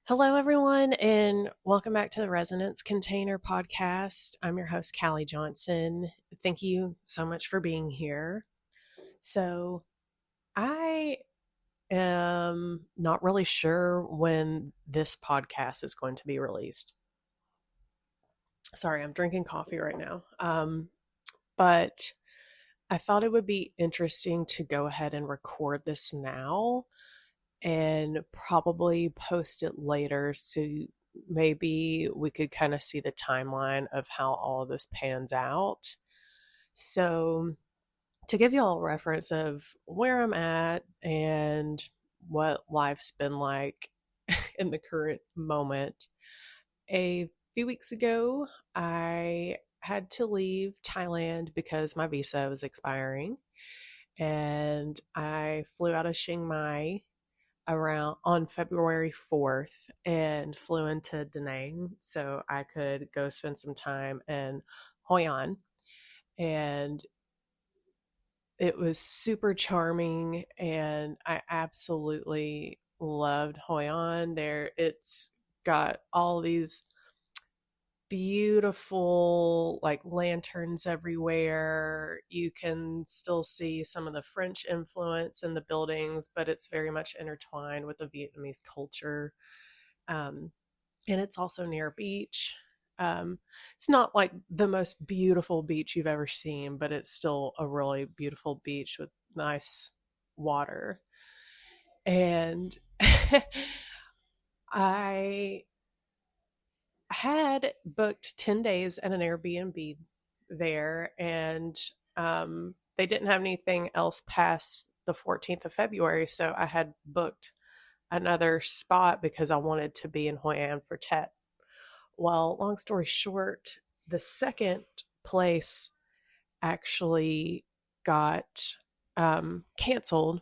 Hello, everyone, and welcome back to the Resonance Container podcast. I'm your host, Callie Johnson. Thank you so much for being here. So, I am not really sure when this podcast is going to be released. Sorry, I'm drinking coffee right now. But I thought it would be interesting to go ahead and record this now and probably post it later so maybe we could kind of see the timeline of how all of this pans out. So, to give you all a reference of where I'm at and what life's been like in the current moment, a few weeks ago, I had to leave Thailand because my visa was expiring. And I flew out of Chiang Mai around on February 4th and flew into Da Nang so I could go spend some time in Hoi An. And it was super charming and I absolutely loved Hoi An. It's got all these beautiful like lanterns everywhere. You can still see some of the French influence in the buildings, but it's very much intertwined with the Vietnamese culture. Um, and it's also near a beach. It's not like the most beautiful beach you've ever seen, but it's still a really beautiful beach with nice water. And I had booked 10 days at an Airbnb there, and they didn't have anything else past the 14th of February. So I had booked another spot because I wanted to be in Hoi An for Tet. Well, long story short, the second place actually got canceled.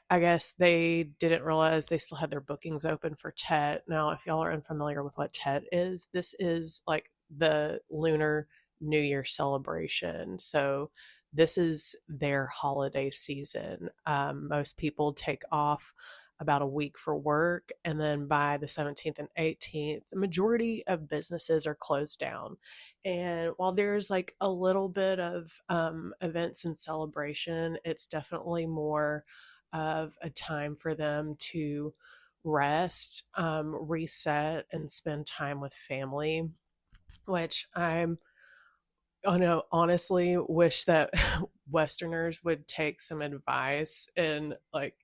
I guess they didn't realize they still had their bookings open for Tet. Now, if y'all are unfamiliar with what Tet is, this is like the Lunar New Year celebration. So, this is their holiday season. Most people take off about a week for work, and then by the 17th and 18th, the majority of businesses are closed down. And while there's like a little bit of events and celebration, it's definitely more of a time for them to rest, reset, and spend time with family, which I know, honestly wish that Westerners would take some advice and like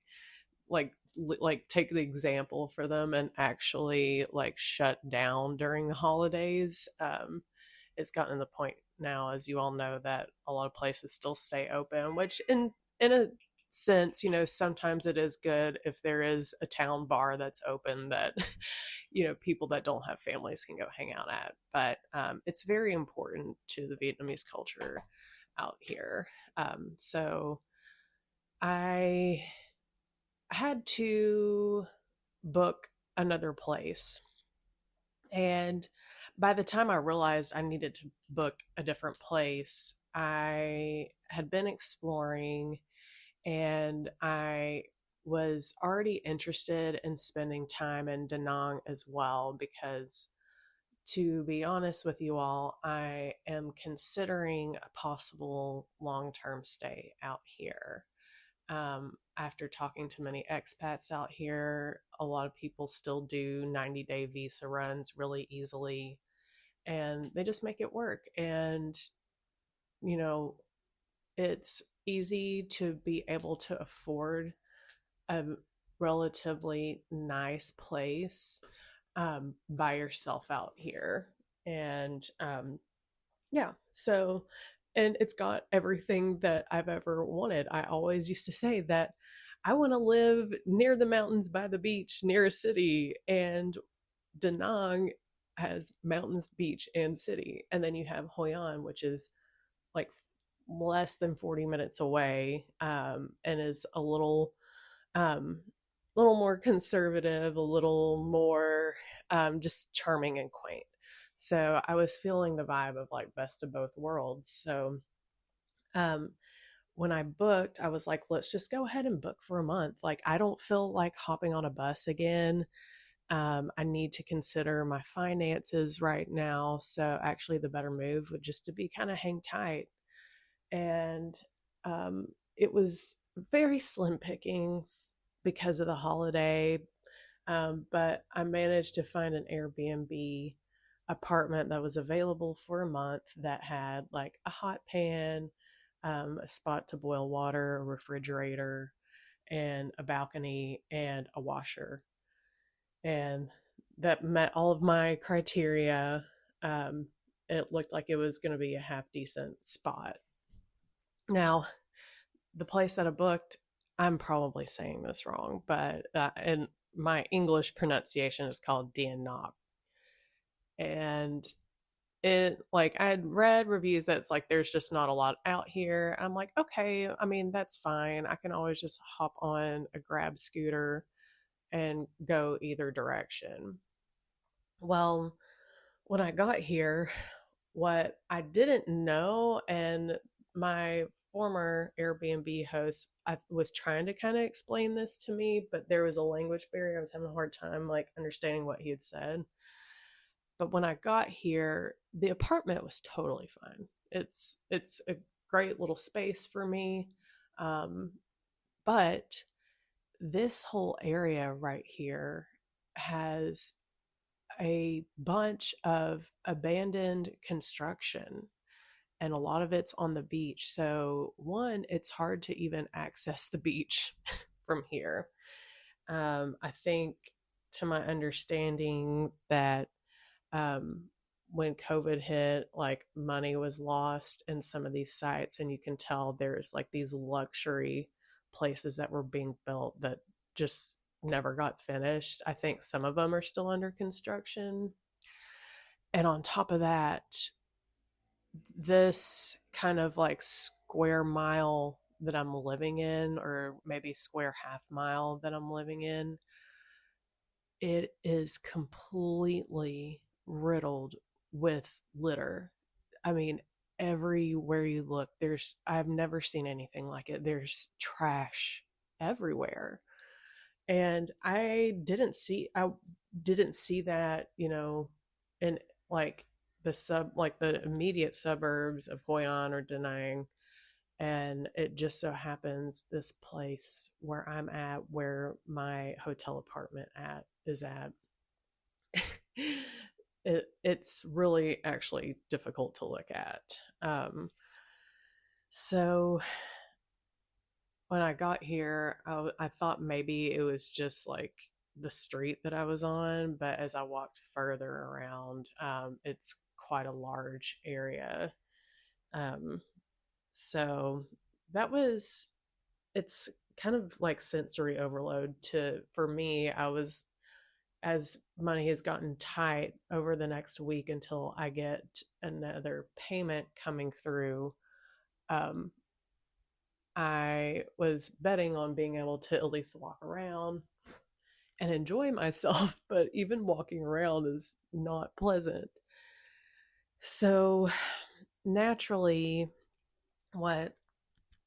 take the example for them and actually like shut down during the holidays. It's gotten to the point now, as you all know, that a lot of places still stay open, which in a sense, sometimes it is good if there is a town bar that's open that people that don't have families can go hang out at. But it's very important to the Vietnamese culture out here. So I had to book another place. And by the time I realized I needed to book a different place, I had been exploring and I was already interested in spending time in Da Nang as well because, to be honest with you all, I am considering a possible long term stay out here. After talking to many expats out here, a lot of people still do 90-day visa runs really easily and they just make it work. And, you know, it's easy to be able to afford a relatively nice place by yourself out here. And yeah, so, and it's got everything that I've ever wanted. I always used to say that I want to live near the mountains by the beach, near a city. And Da Nang has mountains, beach, and city. And then you have Hoi An, which is like less than 40 minutes away, and is um, little more conservative, a little more just charming and quaint. So I was feeling the vibe of like best of both worlds. So um, when I booked, I was like, let's just go ahead and book for a month. Like, I don't feel like hopping on a bus again. I need to consider my finances right now. So actually, the better move would just to be kind of hang tight. And um, it was very slim pickings because of the holiday. But I managed to find an Airbnb apartment that was available for a month that had like a hot pan, a spot to boil water, a refrigerator, and a balcony and a washer. And that met all of my criteria. Um, it looked like it was going to be a half decent spot. Now, the place that I booked, I'm probably saying this wrong, but and my English pronunciation is called Dien Nop. And it like I had read reviews that's like there's just not a lot out here. I'm like, okay, I mean that's fine. I can always just hop on a grab scooter and go either direction. Well, when I got here, what I didn't know, and my former Airbnb host was trying to kind of explain this to me, but there was a language barrier. I was having a hard time like understanding what he had said. But when I got here, the apartment was totally fine. It's a great little space for me, um, but this whole area right here has a bunch of abandoned construction, and a lot of it's on the beach. So, one, it's hard to even access the beach from here. I think, to my understanding, that um, when COVID hit, like money was lost in some of these sites, and you can tell there's like these luxury places that were being built that just never got finished. I think some of them are still under construction. And on top of that, this kind of like square mile that I'm living in, or maybe square half mile that I'm living in, it is completely riddled with litter. I mean, everywhere you look, I've never seen anything like it. There's trash everywhere. And I didn't see that, in like like the immediate suburbs of Hoi An or Da Nang. And it just so happens this place where I'm at, where my hotel apartment at is at, it's really actually difficult to look at. So when I got here, I thought maybe it was just like the street that I was on, but as I walked further around, it's quite a large area. Um, so that was, it's kind of like sensory overload to for me. I was As money has gotten tight over the next week until I get another payment coming through. Um, I was betting on being able to at least walk around and enjoy myself, but even walking around is not pleasant. So naturally, what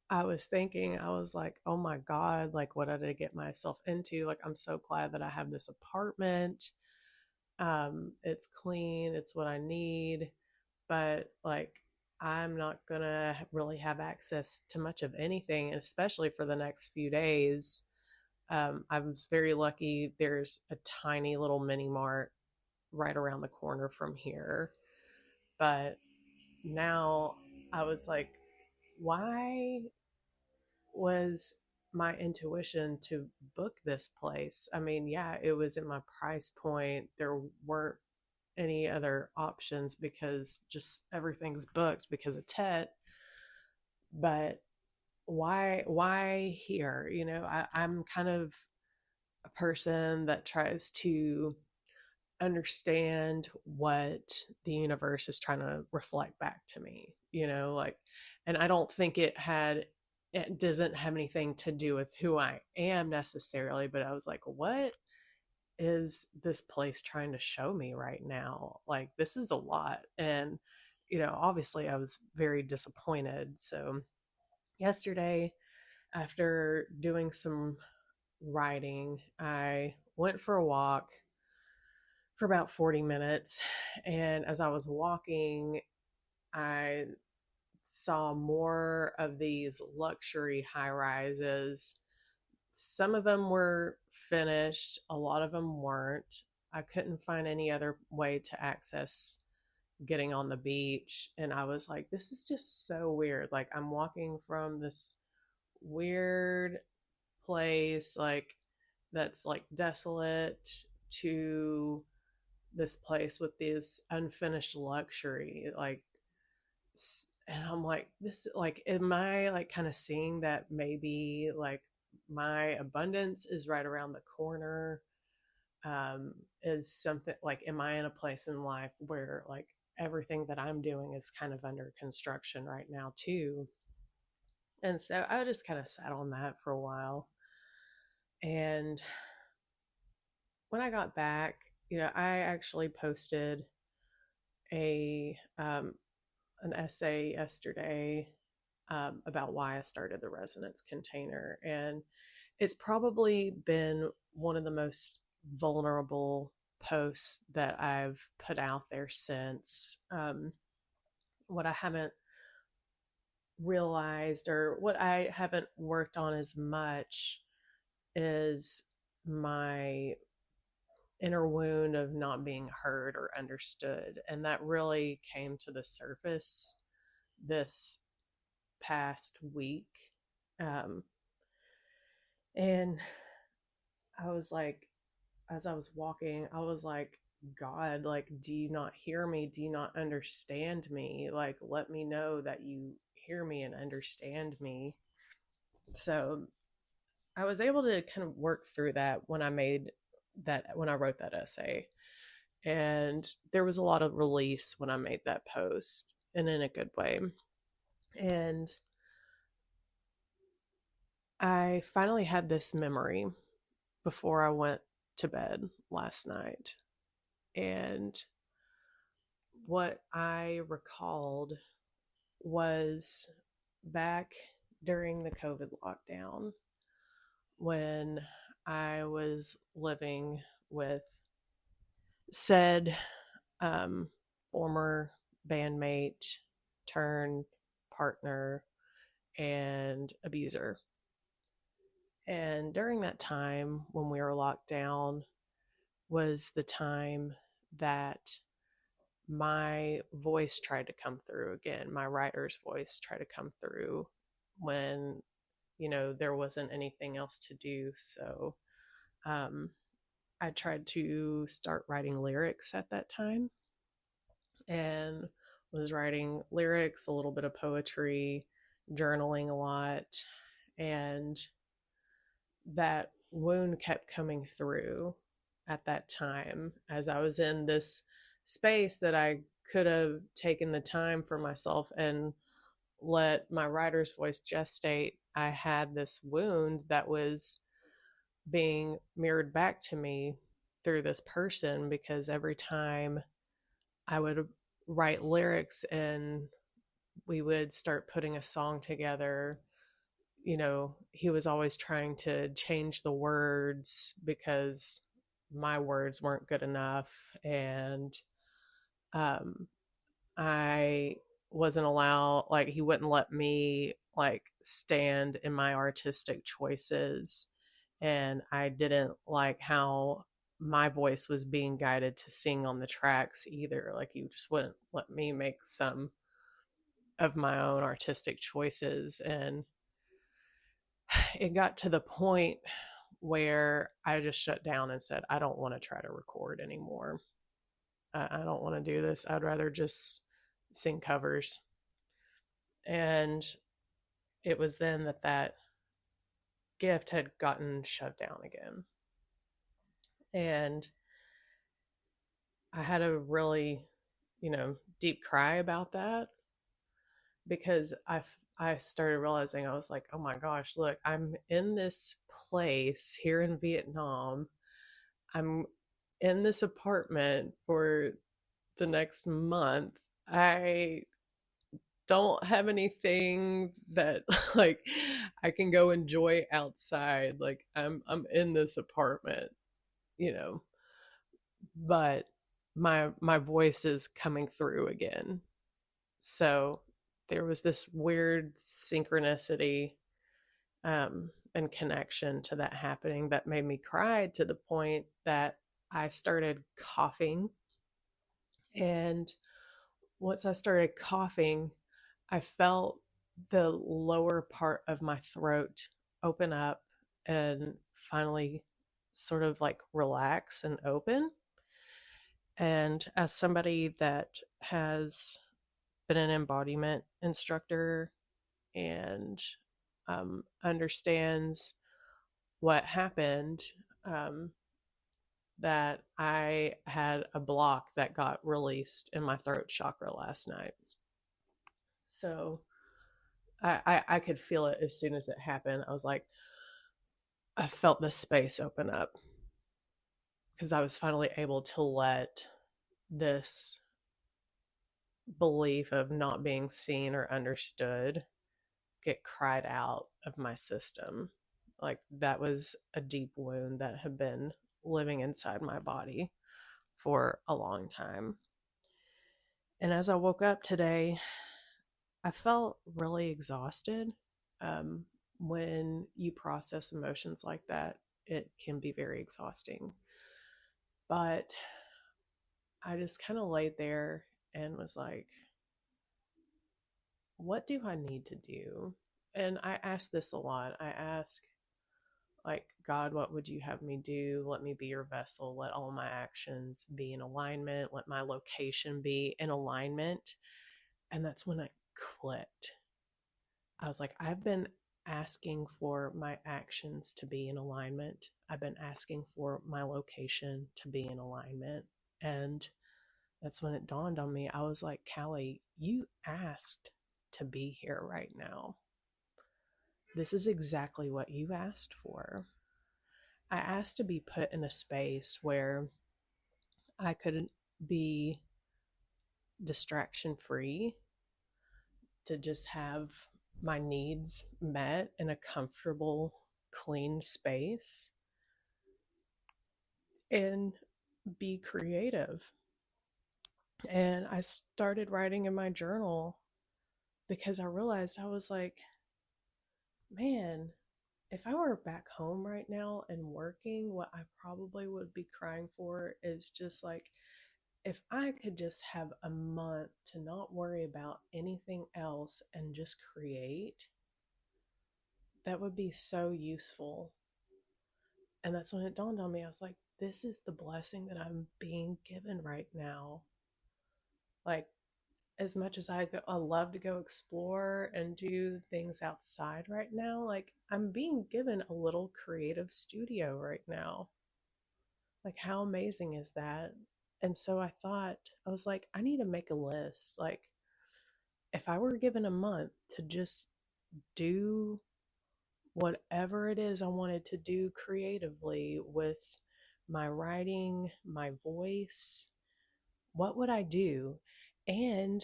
I was thinking, I was like, oh my God, like, what did I get myself into? Like, I'm so glad that I have this apartment. It's clean, it's what I need, but like, I'm not gonna really have access to much of anything, especially for the next few days. I was very lucky. There's a tiny little mini mart right around the corner from here. But now I was like, why was my intuition to book this place? I mean, yeah, it was in my price point. There weren't any other options because just everything's booked because of Tet. But why here? I'm kind of a person that tries to understand what the universe is trying to reflect back to me, like, and I don't think it doesn't have anything to do with who I am necessarily, but I was like, what is this place trying to show me right now? Like, this is a lot. And, obviously I was very disappointed. So yesterday, after doing some writing, I went for a walk. for about 40 minutes. And as I was walking, I saw more of these luxury high rises. Some of them were finished, a lot of them weren't. I couldn't find any other way to access getting on the beach. And I was like, this is just so weird. Like, I'm walking from this weird place, like, that's like desolate, to this place with this unfinished luxury. Like, and I'm like, this, like, am I like kind of seeing that maybe like my abundance is right around the corner? Is something like, am I in a place in life where like everything that I'm doing is kind of under construction right now too? And so I just kind of sat on that for a while. And when I got back, I actually posted a an essay yesterday about why I started the resonance container. And it's probably been one of the most vulnerable posts that I've put out there since. What I haven't realized, or what I haven't worked on as much, is my inner wound of not being heard or understood. And that really came to the surface this past week. Um, and I was like, as I was walking, I was like, God, like, do you not hear me? Do you not understand me? Like, let me know that you hear me and understand me. So I was able to kind of work through that when I wrote that essay. And there was a lot of release when I made that post, and in a good way. And I finally had this memory before I went to bed last night. And what I recalled was back during the COVID lockdown, when I was living with said former bandmate turned partner and abuser. And during that time when we were locked down was the time that my voice tried to come through again. My writer's voice tried to come through when, there wasn't anything else to do. So I tried to start writing lyrics at that time, and was writing lyrics, a little bit of poetry, journaling a lot. And that wound kept coming through at that time, as I was in this space that I could have taken the time for myself and let my writer's voice gestate. I had this wound that was being mirrored back to me through this person, because every time I would write lyrics and we would start putting a song together, he was always trying to change the words because my words weren't good enough. And I wasn't allowed, like, he wouldn't let me like stand in my artistic choices. And I didn't like how my voice was being guided to sing on the tracks either. Like, he just wouldn't let me make some of my own artistic choices. And it got to the point where I just shut down and said, I don't want to try to record anymore. I don't want to do this. I'd rather just sing covers. And it was then that gift had gotten shut down again. And I had a really, deep cry about that, because I started realizing, I was like, oh my gosh, look, I'm in this place here in Vietnam. I'm in this apartment for the next month. I don't have anything that like I can go enjoy outside. Like, I'm in this apartment, you know, but my voice is coming through again. So there was this weird synchronicity and connection to that happening that made me cry to the point that I started coughing. And once I started coughing, I felt the lower part of my throat open up and finally sort of like relax and open. And as somebody that has been an embodiment instructor and understands what happened, um, that I had a block that got released in my throat chakra last night. So I could feel it as soon as it happened. I was like, I felt the space open up because I was finally able to let this belief of not being seen or understood get cried out of my system. Like that was a deep wound that had been living inside my body for a long time. And as I woke up today, I felt really exhausted. Um, when you process emotions like that, it can be very exhausting. But I just kind of laid there and was like, what do I need to do? And I ask this a lot. I ask, like, God, what would you have me do? Let me be your vessel. Let all my actions be in alignment. Let my location be in alignment. And that's when I clicked. I was like, I've been asking for my actions to be in alignment. I've been asking for my location to be in alignment. And that's when it dawned on me. I was like, Callie, you asked to be here right now. This is exactly what you asked for. I asked to be put in a space where I could be distraction free, to just have my needs met in a comfortable, clean space, and be creative. And I started writing in my journal because I realized I was like, man, if I were back home right now and working, what I probably would be crying for is just like, if I could just have a month to not worry about anything else and just create, that would be so useful. And that's when it dawned on me. I was like, this is the blessing that I'm being given right now. Like, as much as I love to go explore and do things outside right now, like, I'm being given a little creative studio right now. Like, how amazing is that? And so I thought, I was like, I need to make a list. Like, if I were given a month to just do whatever it is I wanted to do creatively with my writing, my voice, what would I do? And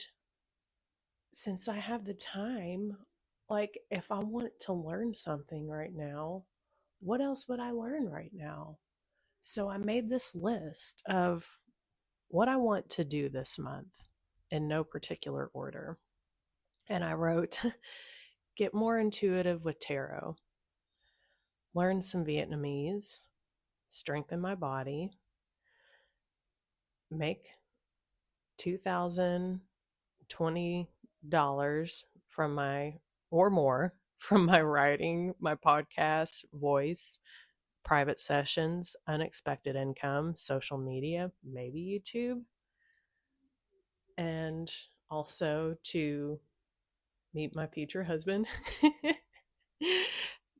since I have the time, like if I want to learn something right now, what else would I learn right now? So I made this list of what I want to do this month in no particular order. And I wrote, get more intuitive with tarot, learn some Vietnamese, strengthen my body, make $2,020 from my, or more, from my writing, my podcast, voice, private sessions, unexpected income, social media, maybe YouTube, and also to meet my future husband.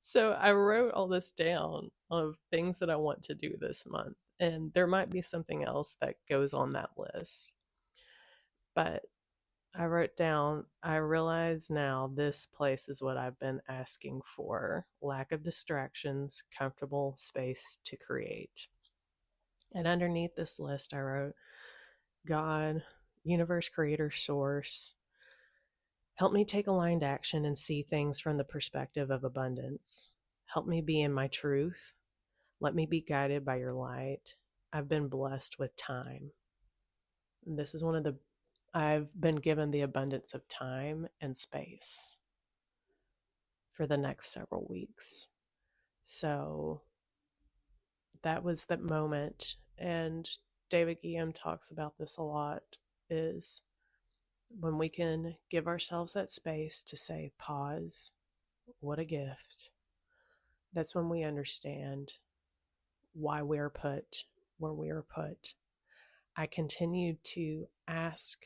So I wrote all this down of things that I want to do this month. And there might be something else that goes on that list. But I wrote down, I realize now this place is what I've been asking for. Lack of distractions, comfortable space to create. And underneath this list, I wrote, God, universe, creator, source, help me take aligned action and see things from the perspective of abundance. Help me be in my truth. Let me be guided by your light. I've been blessed with time. And this is one of the, I've been given the abundance of time and space for the next several weeks. So that was the moment. And David Guillaume talks about this a lot, is when we can give ourselves that space to say, pause, what a gift. That's when we understand why we're put where we are put. I continue to ask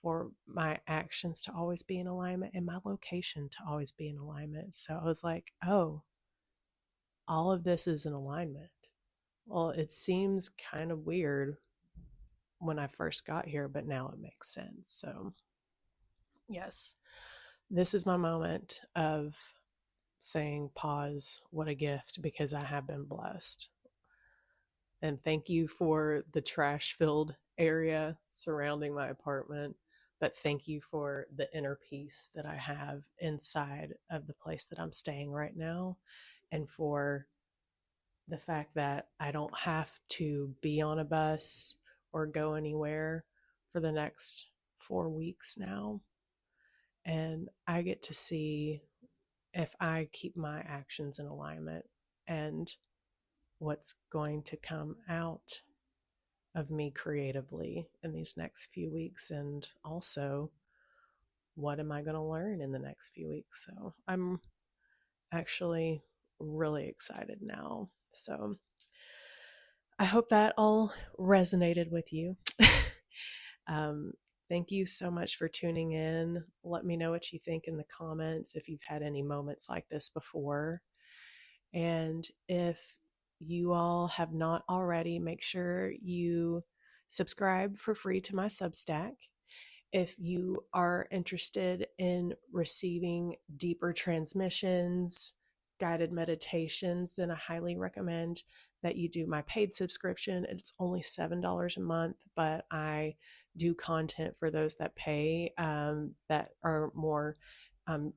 for my actions to always be in alignment and my location to always be in alignment. So I was like, oh, all of this is in alignment. Well, it seems kind of weird when I first got here, but now it makes sense. So, yes, this is my moment of saying, pause, what a gift, because I have been blessed. And thank you for the trash filled area surrounding my apartment. But thank you for the inner peace that I have inside of the place that I'm staying right now. And for the fact that I don't have to be on a bus or go anywhere for the next 4 weeks now. And I get to see if I keep my actions in alignment and what's going to come out of me creatively in these next few weeks, and also what am I going to learn in the next few weeks. So I'm actually really excited now. So I hope that all resonated with you. um, thank you so much for tuning in. Let me know what you think in the comments if you've had any moments like this before. And if you all have not already, make sure you subscribe for free to my Substack. If you are interested in receiving deeper transmissions, guided meditations, then I highly recommend that you do my paid subscription. It's only $7 a month, but I do content for those that pay, that are more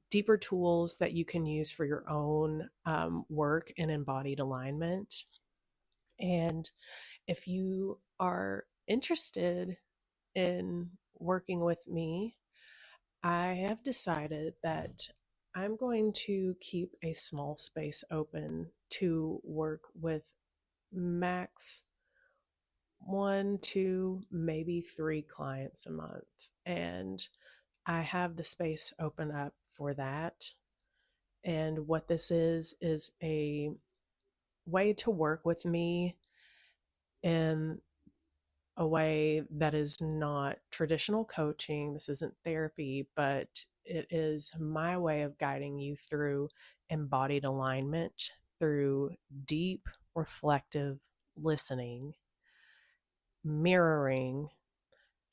deeper tools that you can use for your own work in embodied alignment. And if you are interested in working with me, I have decided that I'm going to keep a small space open to work with max 1, 2, maybe 3 clients a month. And I have the space open up for that. And what this is a way to work with me in a way that is not traditional coaching. This isn't therapy, but it is my way of guiding you through embodied alignment, through deep, reflective listening, mirroring,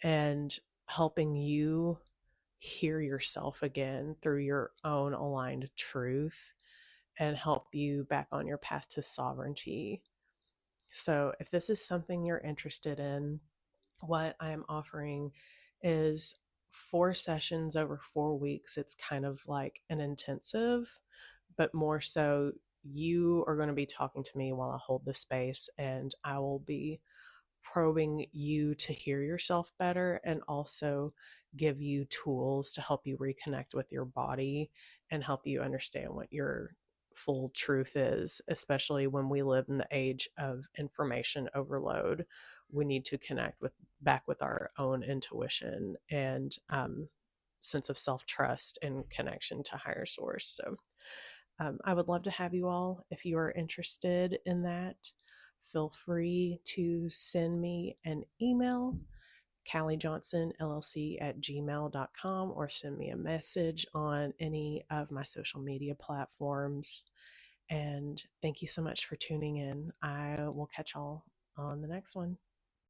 and helping you hear yourself again through your own aligned truth and help you back on your path to sovereignty. So, if this is something you're interested in, what I'm offering is 4 sessions over 4 weeks. It's kind of like an intensive, but more so you are going to be talking to me while I hold the space, and I will be probing you to hear yourself better and also give you tools to help you reconnect with your body and help you understand what your full truth is, especially when we live in the age of information overload. We need to connect with back with our own intuition and sense of self-trust and connection to higher source. So I would love to have you all. If you are interested in that, feel free to send me an email, calliejohnsonllc@gmail.com, or send me a message on any of my social media platforms. And thank you so much for tuning in. I will catch y'all on the next one.